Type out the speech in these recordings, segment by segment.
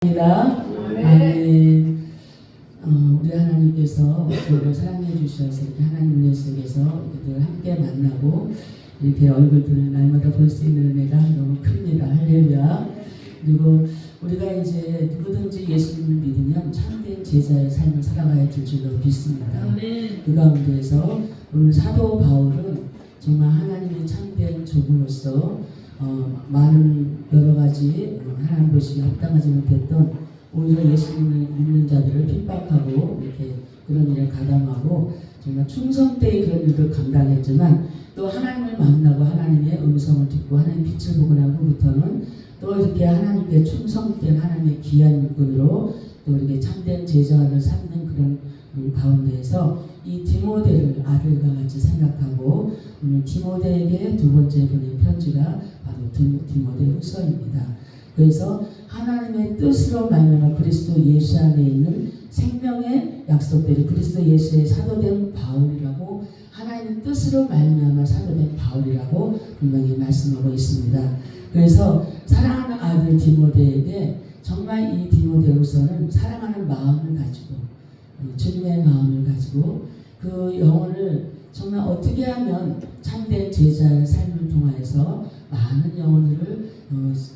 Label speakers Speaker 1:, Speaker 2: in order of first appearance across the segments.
Speaker 1: 입니다. 아멘. 우리 하나님께서 저를 사랑해 주셔서 이렇게 하나님 은혜 속에서 늘 함께 만나고 이렇게 얼굴들을 날마다 볼 수 있는 은혜가 너무 큽니다. 할렐루야. 그리고 우리가 이제 누구든지 예수님을 믿으면 참된 제자의 삶을 살아가야 될 줄로 믿습니다. 그 가운데에서 오늘 사도 바울은 정말 하나님의 참된 종으로서 많은 여러 가지 하나님 보시기에 합당하지 못했던 오히려 예수님을 믿는 자들을 핍박하고 이렇게 그런 일을 가담하고 정말 충성되이 그런 일을 감당했지만 또 하나님을 만나고 하나님의 음성을 듣고 하나님 빛을 보고 난 후부터는 또 이렇게 하나님께 충성된 하나님의 귀한 일꾼으로 또 이렇게 참된 제자를 삼는 그런 가운데에서 이 디모데를 아들과 같이 생각하고 오늘 디모데에게 두 번째 보낸 편지가 바로 디모데 후서입니다. 그래서 하나님의 뜻으로 말미암아 그리스도 예수 안에 있는 생명의 약속대로 그리스도 예수의 사도된 바울이라고 하나님의 뜻으로 말미암아 사도된 바울이라고 분명히 말씀하고 있습니다. 그래서 사랑하는 아들 디모데에게 정말 이 디모데 후서는 사랑하는 마음을 가지고 주님의 마음을 가지고 그 영혼을 정말 어떻게 하면 참된 제자의 삶을 통하여서 많은 영혼들을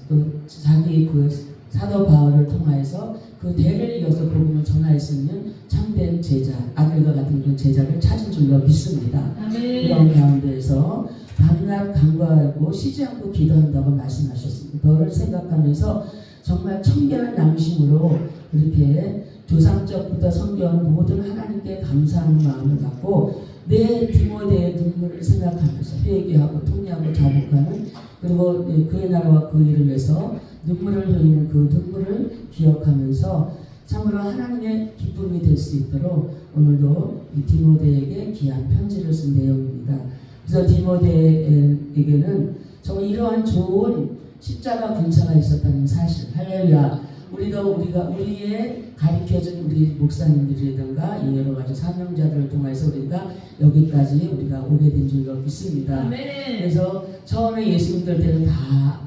Speaker 1: 또 자기 그 사도 바울을 통하여서 그 대를 이어서 복음을 전할 수 있는 참된 제자, 아들과 같은 그런 제자를 찾은 줄로 믿습니다. 그런 가운데에서 밤낮 간구하고 쉬지 않고 기도한다고 말씀하셨습니다. 너를 생각하면서 정말 청결한 양심으로 이렇게 조상적부터 성경 모든 하나님께 감사하는 마음을 갖고 내 디모데의 눈물을 생각하면서 회개하고 통회하고 자복하는 그리고 그의 나라와 그 일을 위해서 눈물을 흘리는 그 눈물을 기억하면서 참으로 하나님의 기쁨이 될 수 있도록 오늘도 이 디모데에게 귀한 편지를 쓴 내용입니다. 그래서 디모데에게는 정말 이러한 좋은 십자가 군사가 있었다는 사실, 할렐루야. 우리의 가르쳐준 우리 목사님들이라든가 여러 가지 사명자들을 통해서 우리가 여기까지 우리가 오게 된 줄로 믿습니다. 그래서 처음에 예수 믿을 때는 다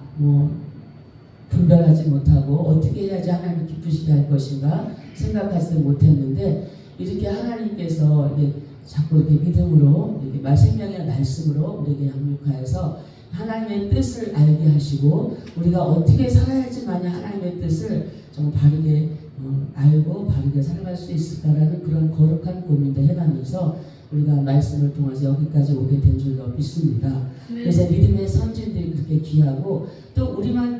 Speaker 1: 분별하지 못하고 어떻게 해야지 하나님 기쁘시게 할 것인가 생각하지도 못했는데 이렇게 하나님께서 자꾸 이렇게 믿음으로 이렇게 생명의 말씀으로 우리에게 양육하여서 하나님의 뜻을 알게 하시고 우리가 어떻게 살아야지만이 하나님의 뜻을 정말 바르게 알고 바르게 살아갈 수 있을까라는 그런 거룩한 고민도 해가면서 우리가 말씀을 통해서 여기까지 오게 된 줄로 믿습니다. 그래서 믿음의 선진들이 그렇게 귀하고 또 우리가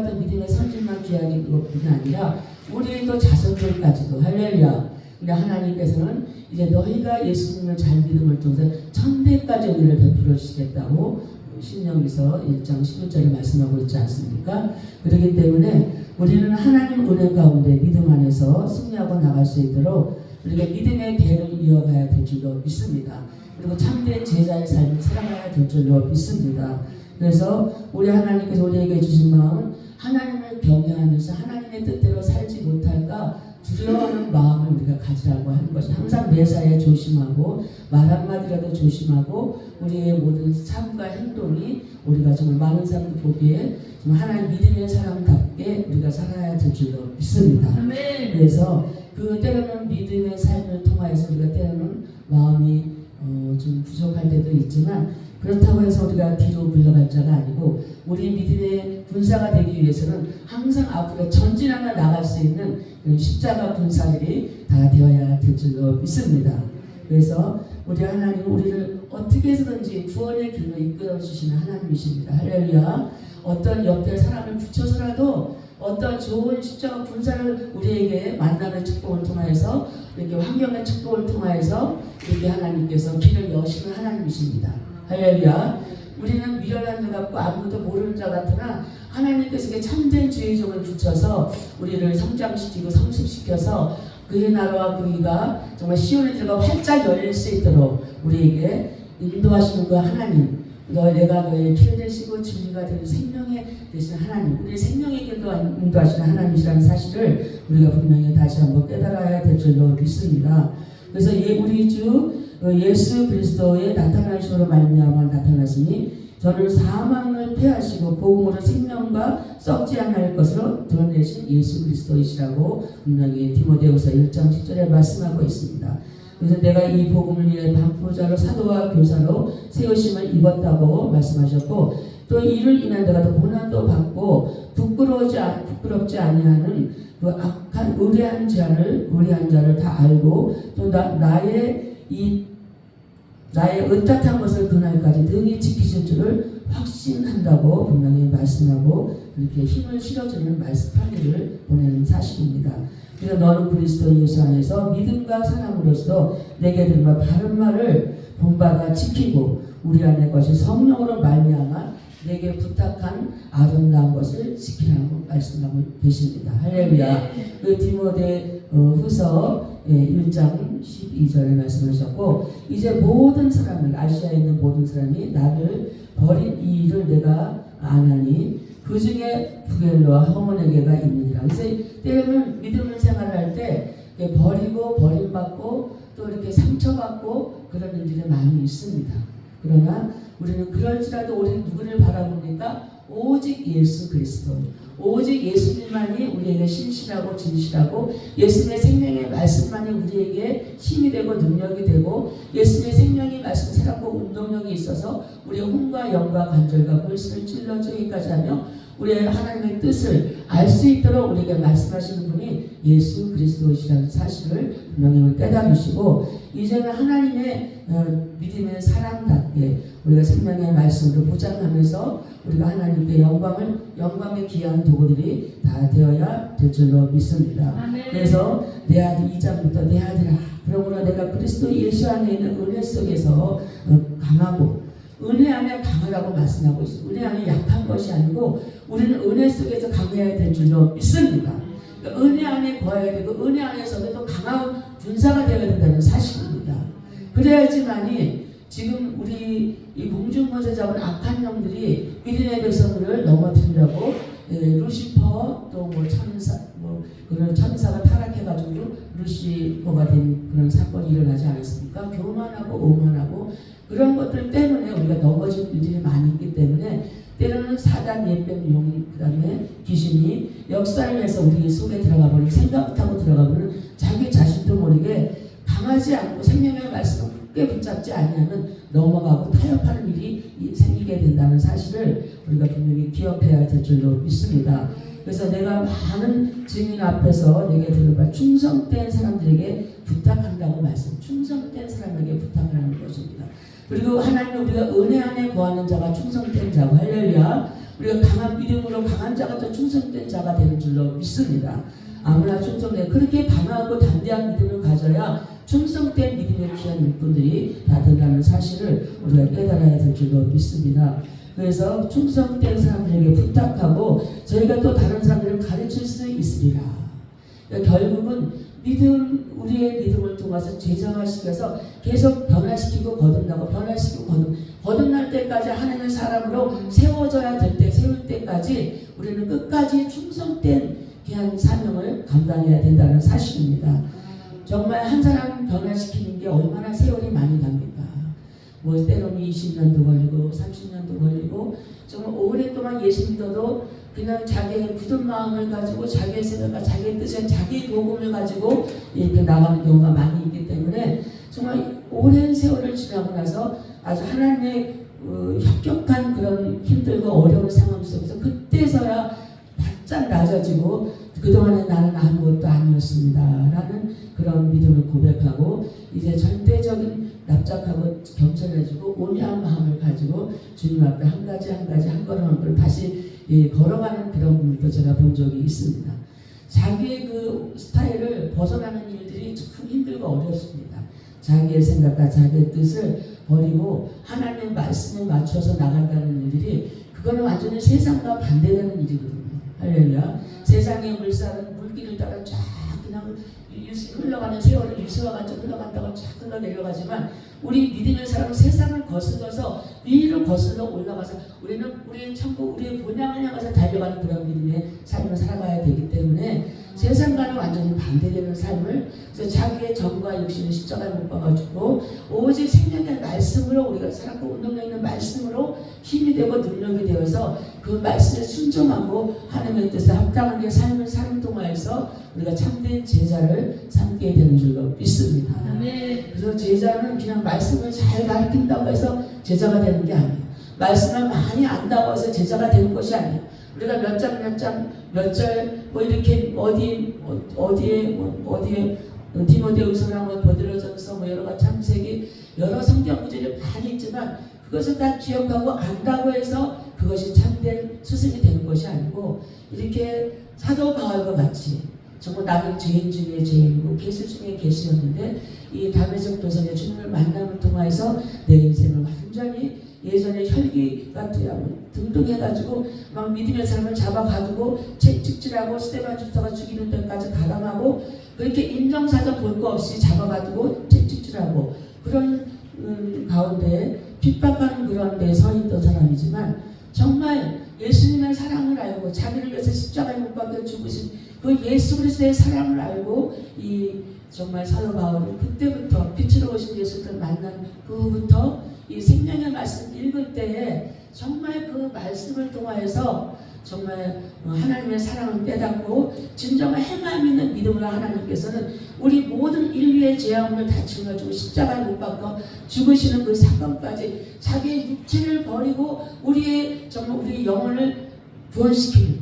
Speaker 1: 또 믿음의 선진만 귀하게 그것뿐이 아니라 우리의 또 자손들까지도 할렐루야. 근데 하나님께서는 이제 너희가 예수님을 잘 믿음을 통해서 천대까지 은혜를 베풀어 주시겠다고 신명기서 1장 11절에 말씀하고 있지 않습니까? 그렇기 때문에 우리는 하나님 은혜 가운데 믿음 안에서 승리하고 나갈 수 있도록 우리가 믿음의 대를 이어가야 될 줄로 믿습니다. 그리고 참된 제자의 삶을 살아가야 될 줄로 믿습니다. 그래서 우리 하나님께서 우리에게 주신 마음은 하나님을 경외하면서 하나님의 뜻대로 살지 못할까 두려워하는 마음을 우리가 가지라고 하는 것이 항상 매사에 조심하고 말 한마디라도 조심하고 우리의 모든 삶과 행동이 우리가 정말 많은 사람들 보기에 정말 하나님 믿음의 사람답게 우리가 살아야 될 줄로 믿습니다. 그래서 그 때로는 믿음의 삶을 통하여서 우리가 때로는 마음이 좀 부족할 때도 있지만 그렇다고 해서 우리가 뒤로 물러갈 자가 아니고 우리 믿음의 군사가 되기 위해서는 항상 앞으로 전진하며 나갈 수 있는 십자가 군사들이 다 되어야 될 줄로 믿습니다. 그래서 우리 하나님은 우리를 어떻게 해서든지 구원의 길로 이끌어 주시는 하나님이십니다. 할렐루야. 어떤 옆에 사람을 붙여서라도 어떤 좋은 십자가 군사를 우리에게 만남의 축복을 통하여서 이렇게 환경의 축복을 통하여서 이렇게 하나님께서 길을 여시는 하나님이십니다. 할렐루야. 우리는 미련한 자 같고 아무도 모르는 자 같으나 하나님께서 참된 주의 종을 붙여서 우리를 성장시키고 성숙시켜서 그의 나라와 그의가 정말 시온의 들어가 활짝 열릴 수 있도록 우리에게 인도하시는 그 하나님, 내가 너의 길 되시고 진리가 되는 생명의 되신 하나님, 우리의 생명의 길도 인도하시는 하나님이라는 사실을 우리가 분명히 다시 한번 깨달아야 될 줄로 믿습니다. 그래서 우리 주 예수 그리스도의 나타나심으로 말미암아 나타나시니 저는 사망을 패하시고 복음으로 생명과 썩지 않을 것으로 드러내신 예수 그리스도이시라고 분명히 디모데후서 1장 10절에 말씀하고 있습니다. 그래서 내가 이 복음을 위해 반포자로 사도와 교사로 세우심을 입었다고 말씀하셨고, 또 이를 인한 내가 또 고난도 받고 부끄럽지 아니하는 그 악한 의뢰한 자를 다 알고, 또 나의 의탁한 것을 그날까지 능히 지키실 줄을 확신한다고 분명히 말씀하고, 이렇게 힘을 실어주는 말씀하기를 보내는 사실입니다. 그래서 너는 그리스도 예수 안에서 믿음과 사랑으로서 내게 들은 바른 말을 본받아 지키고 우리 안의 것이 성령으로 말미암아 내게 부탁한 아름다운 것을 지키라고 말씀하고 계십니다. 할렐루야. 그 디모데 후서 1장 12절에 말씀하셨고, 이제 모든 사람이, 아시아에 있는 모든 사람이 나를 버린 이 일을 내가 아나니 그 중에 부겔로와 허몬에게가 있느니라. 그래서 때로는 믿음을 생활할 때 버리고 버림받고 또 이렇게 상처받고 그런 일들이 많이 있습니다. 그러나 우리는 그럴지라도 우리는 누구를 바라봅니까? 오직 예수 그리스도, 오직 예수님만이 우리에게 신실하고 진실하고, 예수님의 생명의 말씀만이 우리에게 힘이 되고 능력이 되고, 예수님의 생명의 말씀 살았고 운동력이 있어서 우리의 혼과 영과 관절과 골수를 찔러 쪼개기까지 하며 우리의 하나님의 뜻을 알 수 있도록 우리에게 말씀하시는 분이 예수 그리스도이시라는 사실을 분명히 깨달으시고, 이제는 하나님의 믿음의 사람답게 우리가 생명의 말씀으로 보장하면서 우리가 하나님께 영광의 귀한 도구들이 다 되어야 될 줄로 믿습니다. 아멘. 그래서 내 아들 2장부터 내 아들아, 그러므로 내가 그리스도 예수 안에 있는 은혜 속에서 강하고, 은혜 안에 강하라고 말씀하고 있어요. 은혜 안에 약한 것이 아니고 우리는 은혜 속에서 강해야 될 줄로 믿습니다. 그러니까 은혜 안에 거해야 되고 은혜 안에서도 또 강한 군사가 되어야 된다는 사실입니다. 그래야지만이 지금 우리 이 공중권세 잡은 악한 영들이 믿음의 백성들을 넘어뜨리려고 루시퍼 또 뭐 천사 그런 천사가 타락해가지고 루시퍼가 된 그런 사건이 일어나지 않았습니까? 교만하고 오만하고 그런 것들 때문에 우리가 넘어진 일들이 많이 있기 때문에 때로는 사단, 옛뱀, 용, 그 다음에 귀신이 역사를 해서 우리 속에 들어가 버리고 생각하고 들어가 버리는 자기 자신도 모르게 강하지 않고 생명의 말씀을 굳게 붙잡지 아니하면 넘어가고 타협하는 일이 생기게 된다는 사실을 우리가 분명히 기억해야 될 줄로 믿습니다. 그래서 내가 많은 증인 앞에서 내게 들어봐 충성된 사람들에게 부탁한다고 말씀, 충성된 사람에게 부탁하는 것입니다. 그리고 하나님은 우리가 은혜 안에 거하는 자가 충성된 자고, 할렐루야, 우리가 강한 믿음으로 강한 자가 또 충성된 자가 되는 줄로 믿습니다. 아무나 충성된, 그렇게 강하고 담대한 믿음을 가져야 충성된 믿음의 귀한 일꾼들이 다 된다는 사실을 우리가 깨달아야 될 줄로 믿습니다. 그래서 충성된 사람들에게 부탁하고 저희가 또 다른 사람들을 가르칠 수 있으리라. 그러니까 결국은 우리의 믿음을 통해서 제정화시켜서 계속 변화시키고 거듭나고 변화시키고 거듭날 때까지 하나님의 사람으로 세워져야 될 때, 세울 때까지 우리는 끝까지 충성된 귀한 사명을 감당해야 된다는 사실입니다. 정말 한 사람 변화시키는 게 얼마나 세월이 많이 갑니까? 뭐 때로는 20년도 걸리고 30년도 걸리고 정말 오랫동안 예수 믿어도 그냥 자기의 굳은 마음을 가지고 자기의 생각과 자기의 뜻에 자기의 복음을 가지고 이렇게 나가는 경우가 많이 있기 때문에 정말 오랜 세월을 지나고 나서 아주 하나님의 협격한 그런 힘들고 어려운 상황 속에서 그때서야 바짝 낮아지고 그동안에 나는 아무것도 아니었습니다 라는 그런 믿음을 고백하고 이제 절대적인 납작하고 겸손해지고 온유한 마음을 가지고 주님 앞에 한 가지 한 걸음 한 걸음 다시 걸어가는 그런 분들도 제가 본 적이 있습니다. 자기의 그 스타일을 벗어나는 일들이 참 힘들고 어렵습니다. 자기의 생각과 자기의 뜻을 버리고 하나님의 말씀에 맞춰서 나간다는 일들이 그거는 완전히 세상과 반대되는 일이거든요. 할렐루야. 세상의 물길을 따라 쫙 그냥 흘러가는 세월을 유수와같이 흘러간다고 쫙 흘러내려가지만 우리 믿음의 사람은 세상을 거슬러서 위로 거슬러 올라가서 우리는 우리의 천국, 우리의 본향을 향해서 달려가는 그런 믿음의 삶을 살아가야 되기 때문에 세상 세상과는 완전히 반대되는 삶을, 그래서 자기의 정과 육신을 십자가에 못 박아주고 오직 생명의 말씀으로 우리가 살았고 운동력 있는 말씀으로 힘이 되고 능력이 되어서 그 말씀에 순종하고 하나님의 뜻에 합당하게 삶을 사는 동안에서 우리가 참된 제자를 삼게 되는 줄로 믿습니다. 그래서 제자는 그냥 말씀을 잘 가르친다고 해서 제자가 되는 게 아니에요. 말씀을 많이 안다고 해서 제자가 되는 것이 아니에요. 우리가 몇 장 몇 절 뭐 이렇게 어디에 디모데후서나 뭐 베드로전서 뭐 여러 가지 창세기 여러 성경 구절이 많이 있지만 그것을 다 기억하고 안다고 해서 그것이 참된 스승이 되는 것이 아니고, 이렇게 사도 바울과 같이 정말 나는 죄인 중에 죄인이고 괴수 중에 괴수였는데 이 담에색 도성의 주님을 만남을 통해서 내 인생을 완전히 예전에 혈기가 등등해가지고 막 믿음의 사람을 잡아가두고 채찍질하고 스테반주스가 죽이는 데까지 가담하고 그렇게 인정사정 볼 거 없이 잡아가두고 채찍질하고 그런 가운데 핍박하는 그런 데 서 있던 사람이지만, 정말 예수님의 사랑을 알고 자기를 위해서 십자가에 못 박혀 죽으신 그 예수 그리스도의 사랑을 알고 이 정말 사도 바울은 그때부터 빛으로 오신 예수를 만난 그부터 이 생명의 말씀 읽을 때에 정말 그 말씀을 통하여서 정말 하나님의 사랑을 깨닫고 진정한 행함 있는 믿음으로 하나님께서는 우리 모든 인류의 죄악을 다 짊어지고 십자가에 못 박혀 죽으시는 그 사건까지 자기의 육체를 버리고 우리의 정말 우리의 영혼을 구원시키는,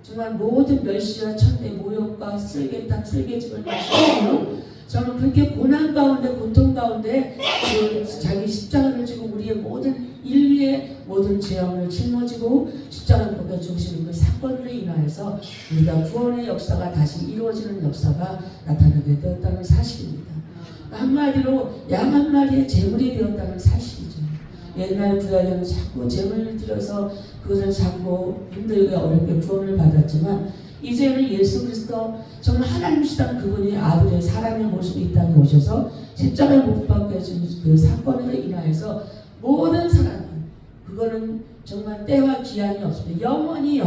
Speaker 1: 정말 모든 멸시와 천대 모욕과 쓸개탕 쓸개집을 마시고 저는 그렇게 고난 가운데 고통 가운데 그 자기 십자가를 지고 우리의 모든 인류의 모든 죄악을 짊어지고 십자가를 벗겨 죽으시는 그 사건으로 인하여서 우리가 구원의 역사가 다시 이루어지는 역사가 나타나게 되었다는 사실입니다. 한마디로 양 한 마리의 제물이 되었다는 사실이죠. 옛날 구약에는 자꾸 제물을 들여서 그것을 잡고 힘들게 어렵게 구원을 받았지만, 이제는 예수 그리스도 정말 하나님이시던 그분이 아들의 사람의 모습이 이 땅에 오셔서 십자가에 못 박혀 주신 그 사건으로 인하여서 모든 사람, 그거는 정말 때와 기한이 없습니다. 영원히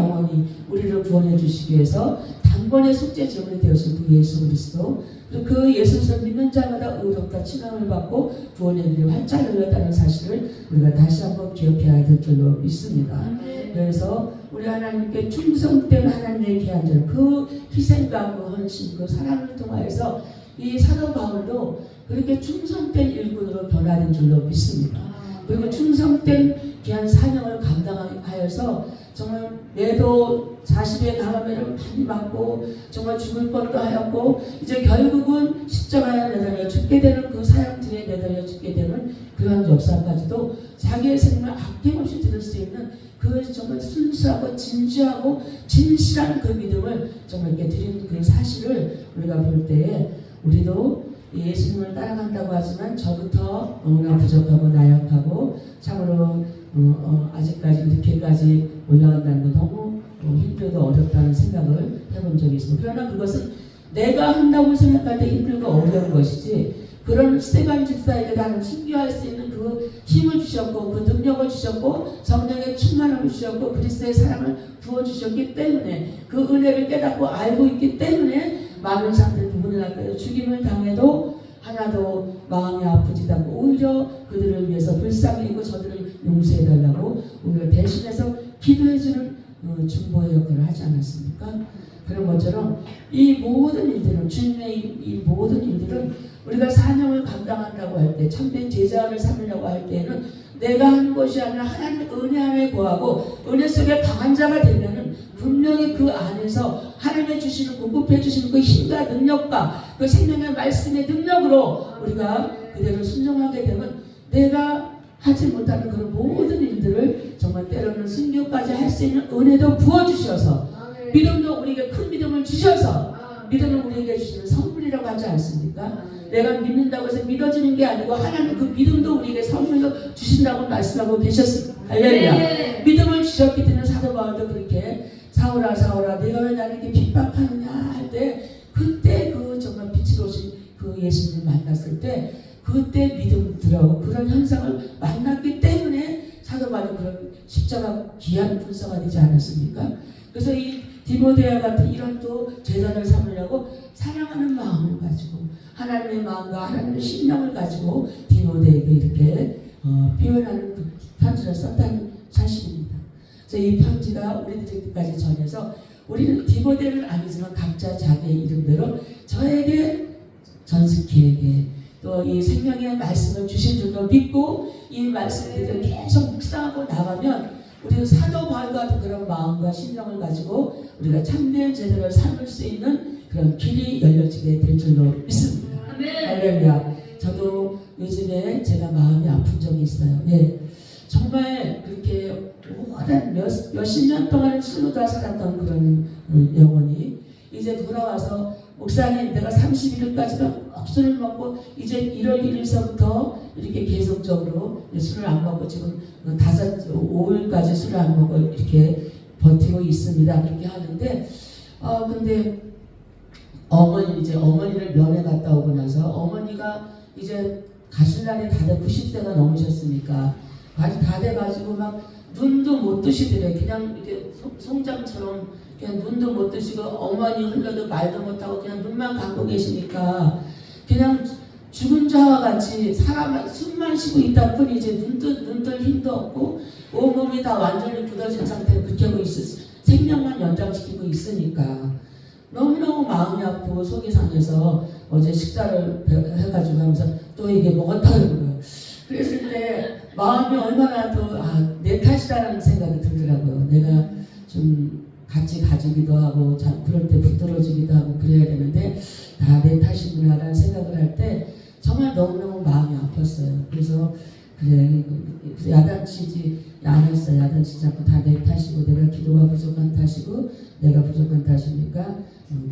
Speaker 1: 우리를 구원해 주시기 위해서 단번에 속죄 제물이 되어진 그 예수 그리스도, 그 예수를 믿는 자마다 의롭다 칭함을 받고 구원의 길이 활짝 열렸다는 사실을 우리가 다시 한번 기억해야 될 줄로 믿습니다. 그래서 우리 하나님께 충성된 하나님의 귀한 그 희생과 그 헌신, 그 사랑을 통하여서 이 사도 바울도 그렇게 충성된 일꾼으로 변화된 줄로 믿습니다. 그리고 충성된 귀한 사명을 감당하여서 정말 매도 40의 강함을 많이 받고 정말 죽을 뻔도 하였고 이제 결국은 십자가에 매달려 죽게 되는 그 사형틀에 매달려 죽게 되는 그러한 역사까지도 자기의 생명을 아낌없이 들을 수 있는 그 정말 순수하고 진지하고 진실한 그 믿음을 정말 이렇게 드리는 그 사실을 우리가 볼 때에 우리도 예수님을 따라간다고 하지만 저부터 너무나 부족하고 나약하고 참으로 아직까지 이렇게까지 올라간다는 거 너무 힘들고 어렵다는 생각을 해본 적이 있습니다. 그러나 그것은 내가 한다고 생각할 때 힘들고 어려운 것이지, 그런 스테반 집사에게 나는 순교할 수 있는 그 힘을 주셨고 그 능력을 주셨고 성령의 충만함을 주셨고 그리스도의 사랑을 부어주셨기 때문에 그 은혜를 깨닫고 알고 있기 때문에 많은 사람들이 부분을 할까요? 죽임을 당해도 하나도 마음이 아프지도 않고 오히려 그들을 위해서 불쌍히 여기고 저들을 용서해달라고 오히려 대신해서 기도해주는 중보의 역할을 하지 않았습니까? 그런 것처럼 이 모든 일들은, 주님의 이 모든 일들은 우리가 사명을 감당한다고 할 때, 참된 제자를 삼으려고 할 때는 내가 하는 것이 아니라 하나님의 은혜 안에 거하고 은혜 속에 강한 자가 되면은 분명히 그 안에서 하나님의 주시는 공급해 주시는 그 힘과 능력과 그 생명의 말씀의 능력으로 우리가 그대로 순종하게 되면 내가 하지 못하는 그런 모든 일들을 정말 때로는 순교까지 할 수 있는 은혜도 부어주셔서 믿음도 우리에게 큰 믿음을 주셔서, 믿음은 우리에게 주시는 선물이라고 하지 않습니까? 내가 믿는다고 해서 믿어지는 게 아니고 하나님 그 믿음도 우리에게 선물로 주신다고 말씀하고 계셨습니다. 할렐루야. 믿음을 주셨기 때문에 사도 바울도 그렇게 사울아 사울아 내가 왜 나를 이렇게 핍박하느냐 할 때 그때 그 정말 빛으로 오신 그 예수님을 만났을 때 그때 믿음 들어오고 그런 현상을 만났기 때문에 사도 바울이 그런 십자가 귀한 군사가 되지 않았습니까? 그래서 이 디모데와 같은 이런 또 제자를 삼으려고 사랑하는 마음을 가지고 하나님의 마음과 하나님의 심령을 가지고 디모데에게 이렇게 표현하는 그 편지를 썼다는 사실입니다. 그래서 이 편지가 우리들에게까지 전해서 우리는 디모데를 아니지만 각자 자기의 이름대로 저에게, 전스키에게 또 이 생명의 말씀을 주신 줄로 믿고 이 말씀들을 계속 묵상하고 나가면 우리는 사도 바울과 같은 그런 마음과 심령을 가지고 우리가 참된 제자를 삼을 수 있는 그런 길이 열려지게 될 줄로 믿습니다. 할렐루야. 저도 요즘에 제가 마음이 아픈 적이 있어요. 예. 정말 그렇게 오랜 몇십 년 동안 술로 다 살았던 그런 영혼이 이제 돌아와서 목사님 내가 31일까지가 술을 먹고 이제 1월 1일서부터 이렇게 계속적으로 술을 안 먹고 지금 5일까지 술을 안 먹고 이렇게 버티고 있습니다. 그렇게 하는데 근데 어머니를 면회 갔다 오고 나서 어머니가 이제 가실 날이 다들 90세가 넘으셨으니까 다 돼가지고 막 눈도 못 뜨시더래. 그냥 이렇게 송장처럼 그냥 눈도 못 뜨시고 어머니 흘려도 말도 못하고 그냥 눈만 감고 계시니까 그냥 죽은 자와 같이 사람 숨만 쉬고 있다 뿐이지 눈뜰 힘도 없고 온몸이 다 완전히 굳어진 상태로 그렇게 하고 생명만 연장시키고 있으니까 너무너무 마음이 아프고 속이 상해서 어제 식사를 해가지고 하면서 또 이게 먹었다는 거예요. 그랬을 때 마음이 얼마나 내 탓이다라는 생각이 들더라고요. 내가 좀 같이 가지기도 하고 그럴 때 부드러지기도 하고 그래야 되는데 다 내 탓이구나라는 생각을 할 때 정말 너무너무 마음이 아팠어요. 그래서 그래 야단치지 않았어요. 야단치지 않고 다 내 탓이고 내가 기도가 부족한 탓이고 내가 부족한 탓이니까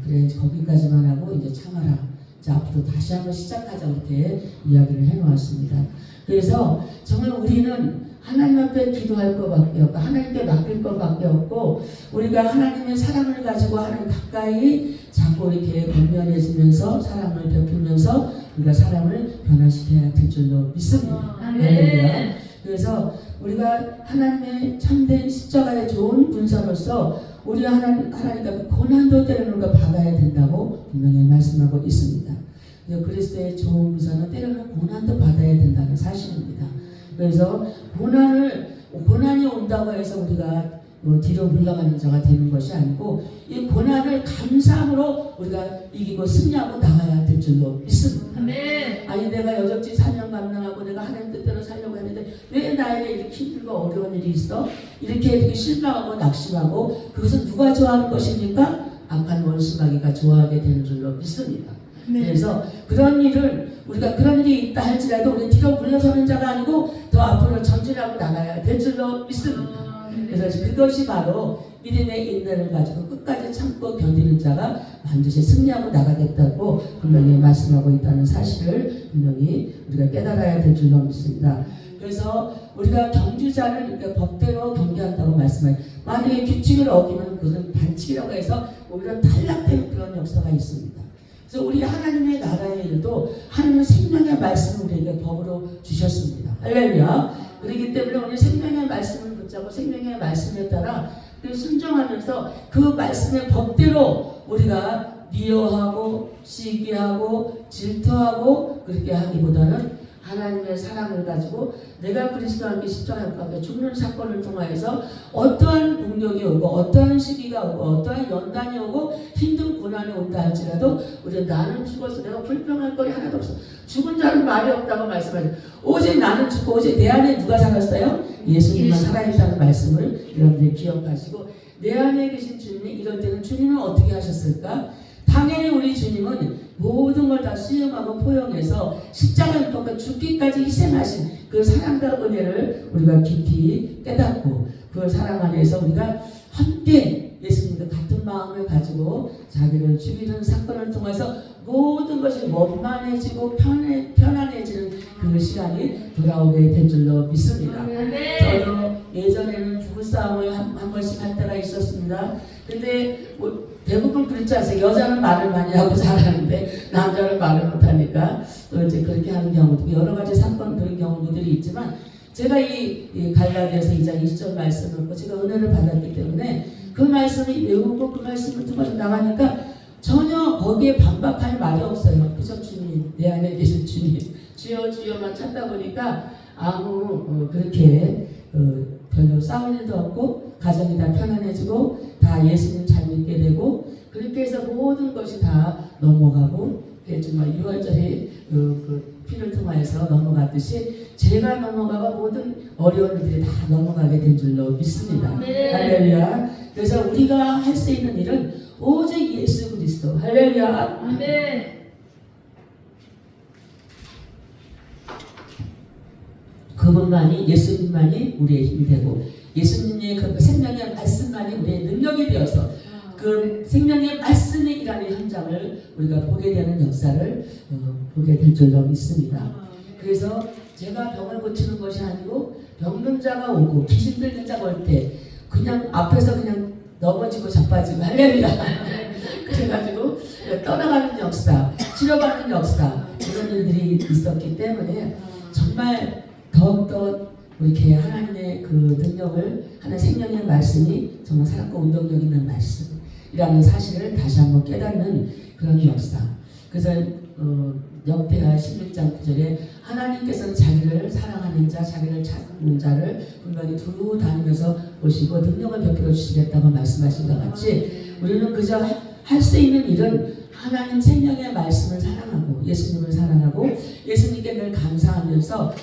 Speaker 1: 그래 거기까지만 하고 이제 참아라. 자 앞으로 다시 한번 시작하자 이렇게 이야기를 해놓았습니다. 그래서 정말 우리는 하나님 앞에 기도할 것밖에 없고 하나님께 맡길 것밖에 없고 우리가 하나님의 사랑을 가지고 하나님 가까이 자꾸 이렇게 건면해지면서 사랑을 베풀면서 우리가 사람을 변화시켜야 될 줄로 믿습니다. 네. 그래서 우리가 하나님의 참된 십자가의 좋은 분사로서 우리가 하나님과 고난도 때로는 우리가 받아야 된다고 분명히 말씀하고 있습니다. 그리스도의 좋은 분사는 때로는 고난도 받아야 된다는 사실입니다. 그래서 고난이 온다고 해서 우리가 뒤로 물러가는 자가 되는 것이 아니고 이 고난을 감사함으로 우리가 이기고 승리하고 나가야 될 줄로 믿습니다. 아니 내가 여적지 사명 감당하고 내가 하나님 뜻대로 살려고 했는데 왜 나에게 이렇게 힘들고 어려운 일이 있어? 이렇게 실망하고 낙심하고 그것은 누가 좋아하는 것입니까? 악한 원수마귀가 좋아하게 되는 줄로 믿습니다. 그래서 그런 일을 우리가 그런 일이 있다 할지라도 우리 뒤로 물러서는 자가 아니고 더 앞으로 전진하고 나가야 될 줄로 믿습니다. 그래서 그것이 바로 믿음의 인내를 가지고 끝까지 참고 견디는 자가 반드시 승리하고 나가겠다고 분명히 말씀하고 있다는 사실을 분명히 우리가 깨달아야 될 줄로 믿습니다. 그래서 우리가 경주자를 이렇게 법대로 경계한다고 말씀해요. 만약에 규칙을 어기면 그것은 반칙이라고 해서 오히려 탈락되는 그런 역사가 있습니다. 그래서 우리 하나님의 나라의 일도 하나님의 생명의 말씀을 우리에게 법으로 주셨습니다. 할렐루야. 그렇기 때문에 우리 생명의 말씀을 붙잡고 생명의 말씀에 따라 순종하면서 그 말씀의 법대로 우리가 미워하고 시기하고 질투하고 그렇게 하기보다는 하나님의 사랑을 가지고 내가 그리스도와 함께 십자가에 가서 죽는 사건을 통하여서 어떠한 공격이 오고 어떠한 시기가 오고 어떠한 연단이 오고 힘든 고난이 온다 할지라도 우리는 나는 죽어서 내가 불평할 거리 하나도 없어. 죽은 자는 말이 없다고 말씀하죠. 오직 나는 죽고 오직 내 안에 누가 살았어요? 예수님만 살아있다는 말씀을 여러분들이 기억하시고 내 안에 계신 주님이 이럴 때는 주님은 어떻게 하셨을까? 당연히 우리 주님은 모든 걸 다 수용하고 포용해서 십자가에 못 죽기까지 희생하신 그 사랑과 은혜를 우리가 깊이 깨닫고 그 사랑 안에서 우리가 함께 예수님과 같은 마음을 가지고 자기를 죽이는 사건을 통해서 모든 것이 원만해지고 편안해지는 그 시간이 돌아오게 될 줄로 믿습니다. 저도 예전에는 부부싸움을 한 번씩 할 때가 있었습니다. 근데 대부분 그렇지 않습니까? 여자는 말을 많이 하고 잘하는데 남자는 말을 못하니까 또 이제 그렇게 하는 경우도 여러 가지 사건 그런 경우들이 있지만 제가 이 갈라디아서 2장 20절 말씀을 제가 은혜를 받았기 때문에 그 말씀을 외우고 그 말씀을 통해서 나가니까 전혀 거기에 반박할 말이 없어요. 그죠? 주님, 내 안에 계신 주님, 주여 주여만 찾다 보니까 아무 그렇게 별로 싸울 일도 없고 가정이 다 편안해지고 다 예수님 잘 믿게 되고 그렇게 해서 모든 것이 다 넘어가고 정말 6월절에 그 피를 통하여서 넘어갔듯이 제가 넘어가고 모든 어려운 일들이 다 넘어가게 된 줄로 믿습니다.
Speaker 2: 네.
Speaker 1: 할렐루야. 그래서 우리가 할 수 있는 일은 오직 예수 그리스도. 할렐루야.
Speaker 2: 아멘.
Speaker 1: 그분만이 예수님만이 우리의 힘이 되고 예수님의 그 생명의 말씀만이 우리의 능력이 되어서 그 생명의 말씀이 일하는 현장을 우리가 보게 되는 역사를 보게 될 줄로 믿습니다. 그래서 제가 병을 고치는 것이 아니고 병든 자가 오고 귀신 들린 자가 올 때 그냥 앞에서 그냥 넘어지고 자빠지고 할렐루야. 그래가지고 떠나가는 역사, 치료받는 역사 이런 일들이 있었기 때문에 정말 더욱더 이렇게 하나님의 그 능력을 하는 생명의 말씀이 정말 살았고 운동력 있는 말씀이라는 사실을 다시 한번 깨닫는 그런 역사. 그래서 역대하 16장 9절에 하나님께서는 자기를 사랑하는 자, 자기를 찾는 자를 분명히 두루 다니면서 보시고 능력을 베풀어 주시겠다고 말씀하신 것 같이 우리는 그저 할 수 있는 일은 하나님 생명의 말씀을 사랑하고 예수님을 사랑하고 예수님께 늘 감사하면서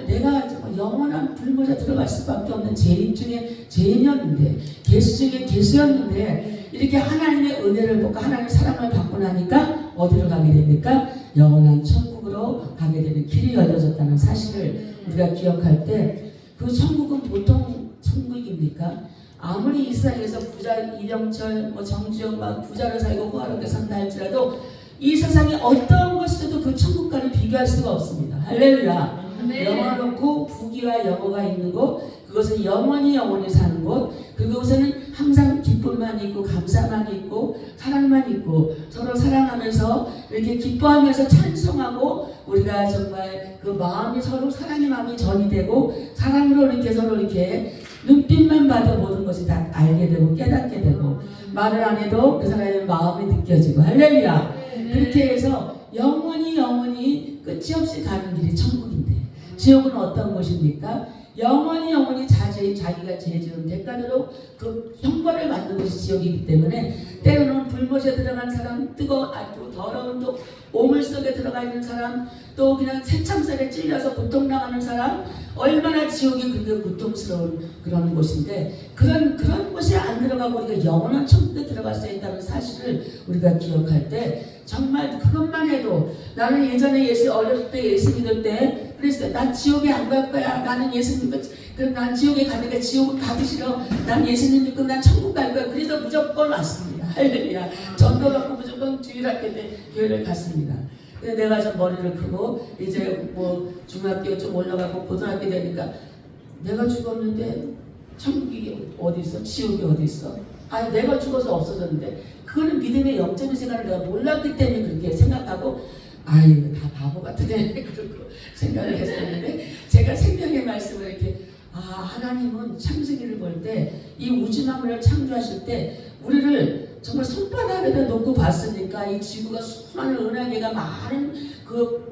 Speaker 1: 내가 영원한 불못에 들어갈 수밖에 없는 죄인 중에 죄인이었는데 개수 중에 개수였는데 이렇게 하나님의 은혜를 받고 하나님의 사랑을 받고 나니까 어디로 가게 됩니까? 영원한 천국으로 가게 되는 길이 열려졌다는 사실을 우리가 기억할 때 그 천국은 보통 천국입니까? 아무리 이스라엘에서 부자 이병철, 정주영 막 부자로 살고 호화롭게 산다 할지라도 이 세상에 어떤 것에도 그 천국과는 비교할 수가 없습니다. 할렐루야.
Speaker 2: 네.
Speaker 1: 영화롭고 부귀와 영어가 있는 곳, 그것은 영원히 사는 곳, 그곳에는 항상 기쁨만 있고 감사만 있고 사랑만 있고 서로 사랑하면서 이렇게 기뻐하면서 찬송하고 우리가 정말 그 마음이 서로 사랑의 마음이 전이 되고 사랑으로 이렇게 서로 이렇게 눈빛만 봐도 모든 것이 다 알게 되고 깨닫게 되고 말을 안 해도 그 사람의 마음이 느껴지고 할렐루야. 그렇게 해서 영원히 끝이 없이 가는 길이 천국인데 지옥은 어떤 곳입니까? 영원히 자기가 죄 지은 대가대로 그 형벌을 받는 것이 지옥이기 때문에 때로는 불못에 들어간 사람, 아주 더러운 또 오물 속에 들어가 있는 사람, 또 그냥 새참살에 찔려서 고통당하는 사람, 얼마나 지옥이 그게 고통스러운 그런 곳인데 그런 곳에 안 들어가고 우리가 영원한 천국에 들어갈 수 있다는 사실을 우리가 기억할 때 정말 그것만 해도 나는 예전에 어렸을 때 예수 믿을 때 그랬어요. 난 지옥에 안 갈 거야. 나는 예수 믿고 난 지옥에 가니까 지옥은 가기 싫어. 난 예수님 믿고 난 천국 갈 거야. 그래서 무조건 왔습니다. 할렐루야. 전도 받고 무조건 주일학교 때 교회를 갔습니다. 근데 내가 좀 머리를 크고 이제 중학교 좀 올라가고 고등학교 되니까 내가 죽었는데 천국이 어디 있어? 지옥이 어디 있어? 아니 내가 죽어서 없어졌는데 그거는 믿음의 영적인 생활을 내가 몰랐기 때문에 그렇게 생각하고 아유 다 바보 같으네 그러고 생각을 했었는데 제가 생명의 말씀을 이렇게 하나님은 창세기를 볼 때 이 우주만물을 창조하실 때 우리를 정말 손바닥에다 놓고 봤으니까 이 지구가 수많은 은하계가 많은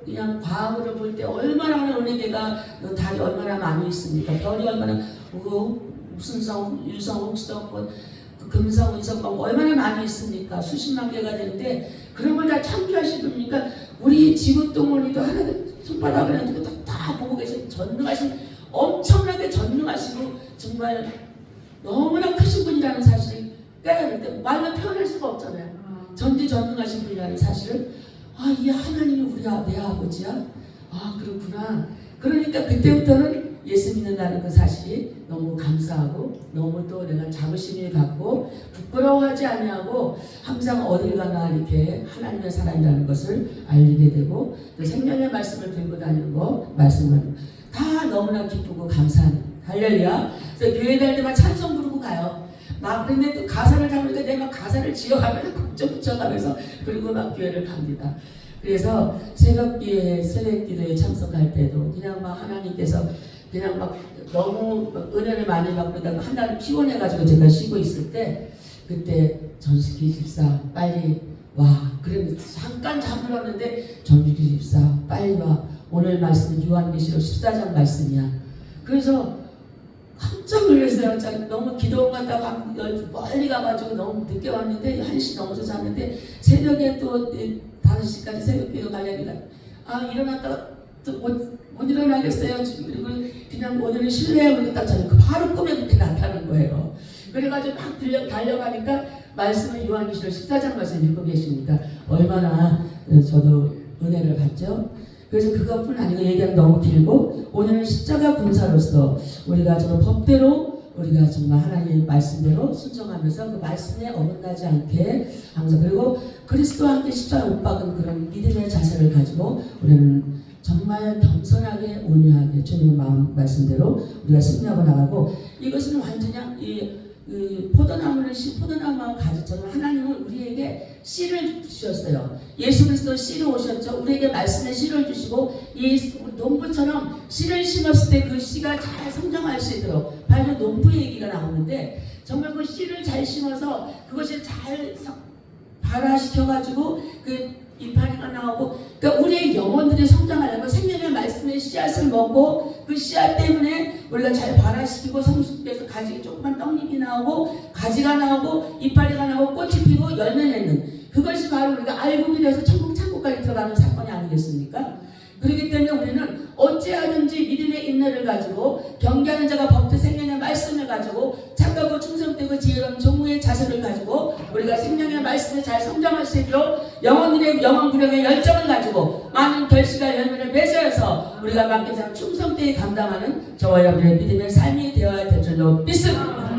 Speaker 1: 그냥 과학으로 볼 때 얼마나 많은 은하계가 달이 얼마나 많이 있습니까? 별이 얼마나 무슨 성, 유성, 옥성, 금성, 운성 얼마나 많이 있습니까? 수십만 개가 되는데 그런 걸 다 창조하시니까 우리 지구 덩어리도 하나 손바닥을 두고 다 보고 계신 전능하신 엄청나게 전능하시고 정말 너무나 크신 분이라는 사실을 깨달을 때 말로 표현할 수가 없잖아요. 전지전능하신 분이라는 사실을 이 하나님이 내 아버지야? 그렇구나. 그러니까 그때부터는 예수 믿는다는 그 사실이 너무 감사하고 너무 또 내가 자부심을 갖고 부끄러워하지 아니하고 항상 어딜 가나 이렇게 하나님의 사람이라는 것을 알리게 되고 또 생명의 말씀을 들고 다니는 거 말씀을 다 너무나 기쁘고 감사한 할렐루야. 그래서 교회 다닐 때만 찬송 부르고 가요. 그런데 또 가사를 잡으니까 내가 가사를 지어가면서 곡좀 붙여가면서 그리고 막 교회를 갑니다. 그래서 새벽기도에 참석할 때도 그냥 막 하나님께서 그냥 막 너무 은혜를 많이 받고 그러다가 한 달 피곤해가지고 제가 쉬고 있을 때 그때 전식기 집사 빨리 와. 그래 잠깐 잠들었는데 전식기 집사 빨리 와. 오늘 말씀은 요한계시록 14장 말씀이야. 그래서 깜짝 놀랐어요. 너무 기도 갔다가 멀리 가가지고 너무 늦게 왔는데 1시 넘어서 잤는데 새벽에 또 5시까지 새벽기도 가려니까 일어났다가 또 못 일어나겠어요. 그리고 그냥 오늘은 실례하고 그러고 딱 자요. 바로 꿈에 그때 나타난 거예요. 그래가지고 막 달려가니까 말씀을 요한계시록 14장 말씀 읽고 계십니다. 얼마나 저도 은혜를 받죠. 그래서 그것뿐 아니고 얘기하면 너무 길고 오늘은 십자가 군사로서 우리가 저 법대로 우리가 정말 하나님의 말씀대로 순종하면서 그 말씀에 어긋나지 않게 항상 그리고 그리스도와 함께 십자가에 못 박은 그런 믿음의 자세를 가지고 우리는 정말 겸손하게 온유하게 주님의 마음 말씀대로 우리가 승리하고 나가고 이것은 완전히 포도나무와 가지처럼 하나님은 우리에게 씨를 주셨어요. 예수 그리스도 씨로 오셨죠. 우리에게 말씀의 씨를 주시고 이 농부처럼 씨를 심었을 때 그 씨가 잘 성장할 수 있도록 바로 농부 얘기가 나오는데 정말 그 씨를 잘 심어서 그것이 잘 발화시켜가지고 그 이파리가 나오고 그러니까 우리의 영혼들이 성장하려면 생명의 말씀의 씨앗을 먹고 그 씨앗 때문에 우리가 잘 발화시키고 성숙돼서 가지 조그만 떡잎이 나오고 가지가 나오고 이파리가 나오고 꽃이 피고 열매 맺는 그것이 바로 우리가 알곡이 되어서 천국까지 들어가는 사건이 아니겠습니까? 그렇기 때문에 우리는 어찌하든지 믿음의 인내를 가지고 경계하는 자가 법대 생명의 말씀을 가지고 착하고 충성되고 지혜로운 종우의 자세를 가지고 우리가 생명의 말씀에 잘 성장할 수 있도록 영혼들의 영혼 부령의 열정을 가지고 많은 결실과 열매를 맺어서 우리가 맡긴 자 충성되게 감당하는 저와 여러분의 믿음의 삶이 되어야 될 줄로 믿습니다.